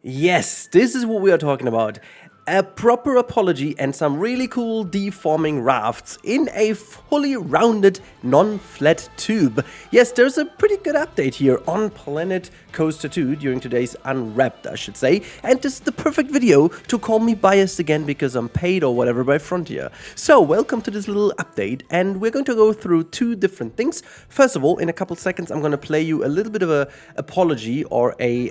Yes, this is what we are talking about. A proper apology and some really cool deforming rafts in a fully rounded, non-flat tube. Yes, there's a pretty good update here on Planet Coaster 2 during today's Unwrapped, I should say. And this is the perfect video to call me biased again because I'm paid or whatever by Frontier. So, welcome to this little update, and we're going to go through two different things. First of all, in a couple seconds, I'm going to play you a little bit of a apology or a,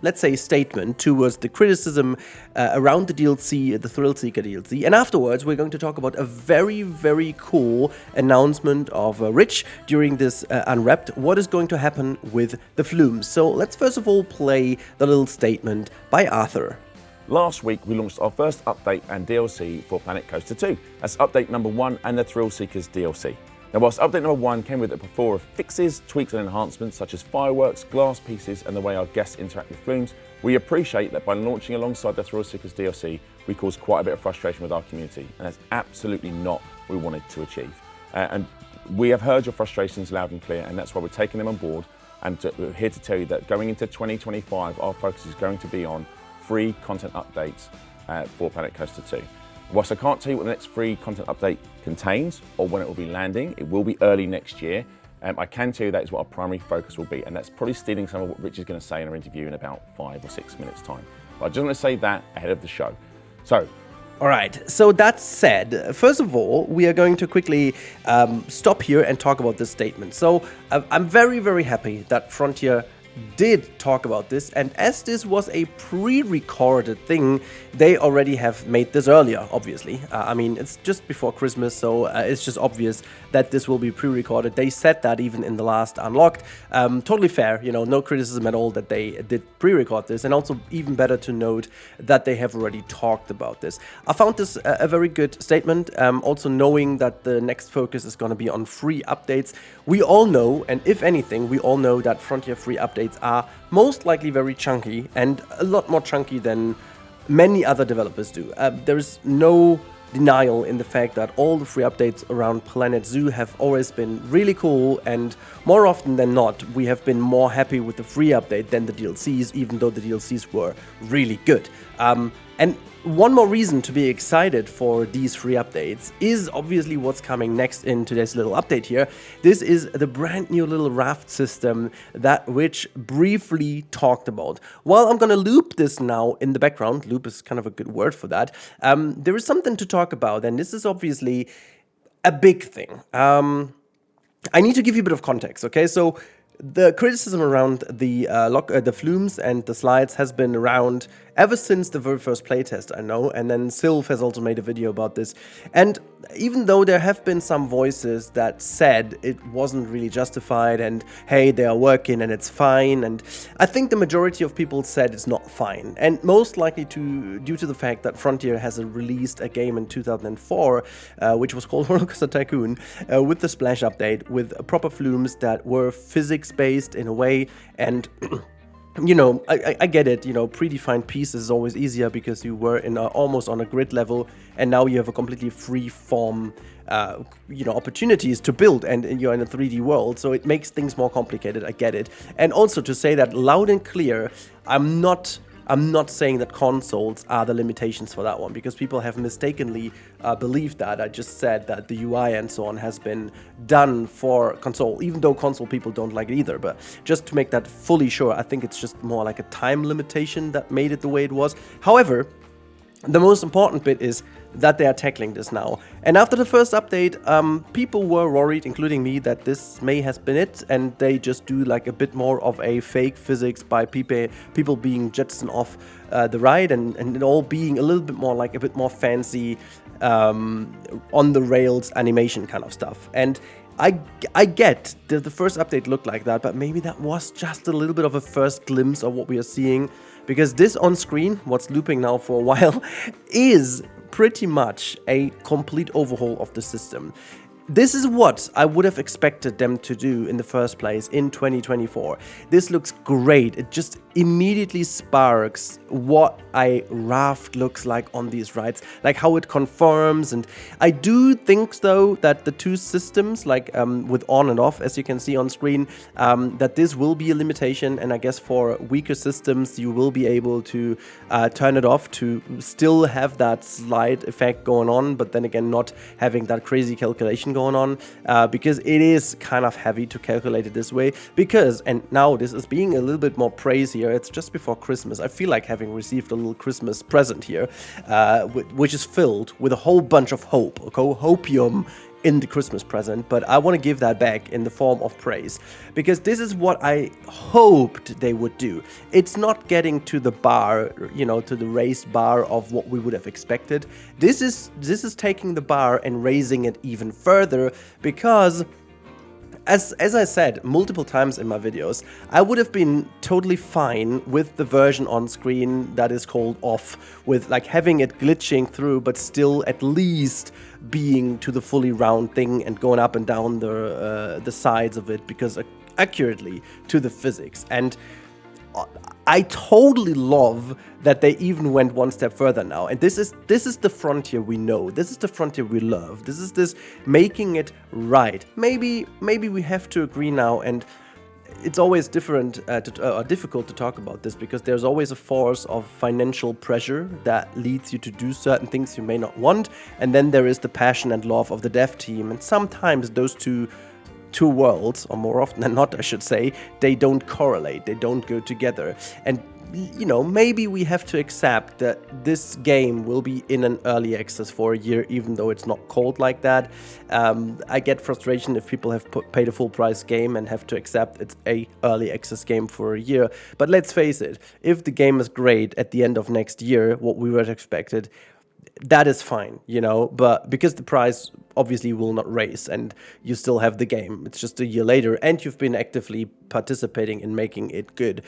let's say, statement towards the criticism around the DLC, the Thrill Seeker DLC, and afterwards we're going to talk about a very, very cool announcement of Rich during this Unwrapped, what is going to happen with the Flumes. So let's first of all play the little statement by Arthur. Last week we launched our first update and DLC for Planet Coaster 2. That's update number 1 and the Thrill Seekers DLC. Now, whilst update number 1 came with a plethora of fixes, tweaks and enhancements such as fireworks, glass pieces and the way our guests interact with Flumes, we appreciate that by launching alongside the Thrill Seekers DLC, we caused quite a bit of frustration with our community, and that's absolutely not what we wanted to achieve. And we have heard your frustrations loud and clear, and that's why we're taking them on board, and we're here to tell you that going into 2025, our focus is going to be on free content updates for Planet Coaster 2. Whilst I can't tell you what the next free content update contains or when it will be landing, it will be early next year. I can tell you that is what our primary focus will be, and that's probably stealing some of what Rich is going to say in our interview in about 5 or 6 minutes' time. But I just want to say that ahead of the show. So, all right, so that said, first of all, we are going to quickly stop here and talk about this statement. So I'm very, very happy that Frontier did talk about this, and as this was a pre-recorded thing, they already have made this earlier, obviously. I mean, it's just before Christmas, so it's just obvious that this will be pre-recorded. They said that even in the last Unlocked. Totally fair, you know, no criticism at all that they did pre-record this, and also even better to note that they have already talked about this. I found this a very good statement, also knowing that the next focus is going to be on free updates. We all know, and if anything, we all know that Frontier free updates are most likely very chunky, and a lot more chunky than many other developers do. There's no denial in the fact that all the free updates around Planet Zoo have always been really cool, and more often than not, we have been more happy with the free update than the DLCs, even though the DLCs were really good. And one more reason to be excited for these free updates is obviously what's coming next in today's little update here. This is the brand new little raft system that Rich briefly talked about. While I'm gonna loop this now in the background, loop is kind of a good word for that, there is something to talk about, and this is obviously a big thing. I need to give you a bit of context, okay? So the criticism around the Flumes and the slides has been around ever since the very first playtest, I know, and then Sylph has also made a video about this. And even though there have been some voices that said it wasn't really justified and hey, they are working and it's fine, and I think the majority of people said it's not fine, and most likely due to the fact that Frontier has released a game in 2004 which was called Roller Coaster Tycoon with the Splash update, with proper Flumes that were physics-based in a way, and you know, I get it, you know, predefined pieces is always easier because you were in almost on a grid level, and now you have a completely free form, you know, opportunities to build, and you're in a 3D world, so it makes things more complicated, I get it. And also to say that loud and clear, I'm not saying that consoles are the limitations for that one, because people have mistakenly believed that. I just said that the UI and so on has been done for console, even though console people don't like it either. But just to make that fully sure, I think it's just more like a time limitation that made it the way it was. However, the most important bit is that they are tackling this now. And after the first update, people were worried, including me, that this may has been it, and they just do like a bit more of a fake physics by people being jettisoned off the ride, and it all being a little bit more like a bit more fancy on the rails animation kind of stuff. And I get that the first update looked like that, but maybe that was just a little bit of a first glimpse of what we are seeing, because this on screen, what's looping now for a while, is pretty much a complete overhaul of the system. This is what I would have expected them to do in the first place in 2024. This looks great. It just immediately sparks what a raft looks like on these rides, like how it conforms. And I do think though that the two systems, like with on and off, as you can see on screen, that this will be a limitation, and I guess for weaker systems you will be able to turn it off to still have that slide effect going on, but then again not having that crazy calculation going on, because it is kind of heavy to calculate it this way. Because, and now this is being a little bit more praise here, it's just before Christmas. I feel like having received a little Christmas present here, which is filled with a whole bunch of hope, okay? Hopium in the Christmas present, but I want to give that back in the form of praise, because this is what I hoped they would do. It's not getting to the bar, you know, to the raised bar of what we would have expected. This is taking the bar and raising it even further, because as I said multiple times in my videos, I would have been totally fine with the version on screen that is called off, with like having it glitching through, but still at least being to the fully round thing and going up and down the sides of it, because accurately to the physics. And I totally love that they even went one step further now. And this is the frontier we know. This is the frontier we love. This is this making it right. Maybe we have to agree now, and it's always difficult to talk about this, because there's always a force of financial pressure that leads you to do certain things you may not want, and then there is the passion and love of the dev team, and sometimes those two worlds, or more often than not I should say, they don't correlate, they don't go together. And you know, maybe we have to accept that this game will be in an early access for a year, even though it's not called like that. I get frustration if people have paid a full price game and have to accept it's a early access game for a year. But let's face it, if the game is great at the end of next year, what we would have expected, that is fine, you know, but because the price obviously will not raise and you still have the game, it's just a year later and you've been actively participating in making it good.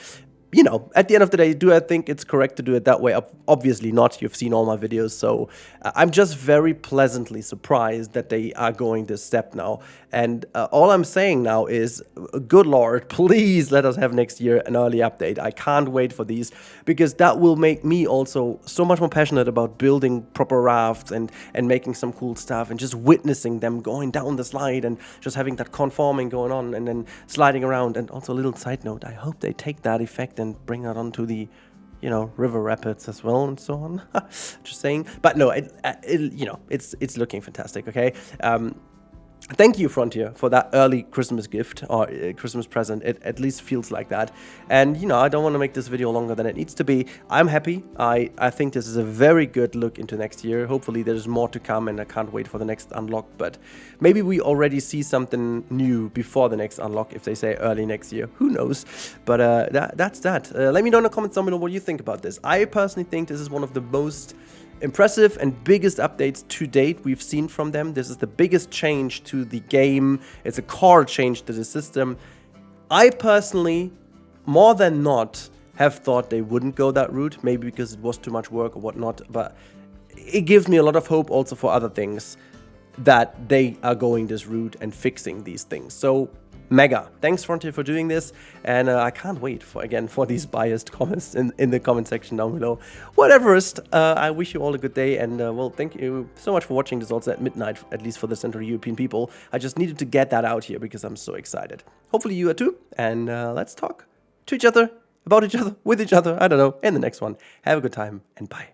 You know, at the end of the day, do I think it's correct to do it that way? Obviously not. You've seen all my videos, so I'm just very pleasantly surprised that they are going this step now. And all I'm saying now is, good Lord, please let us have next year an early update. I can't wait for these, because that will make me also so much more passionate about building proper rafts and making some cool stuff and just witnessing them going down the slide and just having that conforming going on and then sliding around. And also a little side note, I hope they take that effect and bring that onto the, you know, river rapids as well and so on. Just saying. But no, you know, it's looking fantastic. Okay. Thank you, Frontier, for that early Christmas gift or Christmas present. It at least feels like that. And, you know, I don't want to make this video longer than it needs to be. I'm happy. I think this is a very good look into next year. Hopefully there's more to come, and I can't wait for the next unlock. But maybe we already see something new before the next unlock, if they say early next year. Who knows? But that's that. Let me know in the comments down below what you think about this. I personally think this is one of the most impressive and biggest updates to date we've seen from them. This is the biggest change to the game. It's a core change to the system. I personally, more than not, have thought they wouldn't go that route, maybe because it was too much work or whatnot, but it gives me a lot of hope also for other things that they are going this route and fixing these things. So mega. Thanks, Frontier, for doing this, and I can't wait for these biased comments in the comment section down below. Whateverist, I wish you all a good day, and well, thank you so much for watching this also at midnight, at least for the Central European people. I just needed to get that out here because I'm so excited. Hopefully you are too, and let's talk to each other, about each other, with each other, I don't know, in the next one. Have a good time, and bye.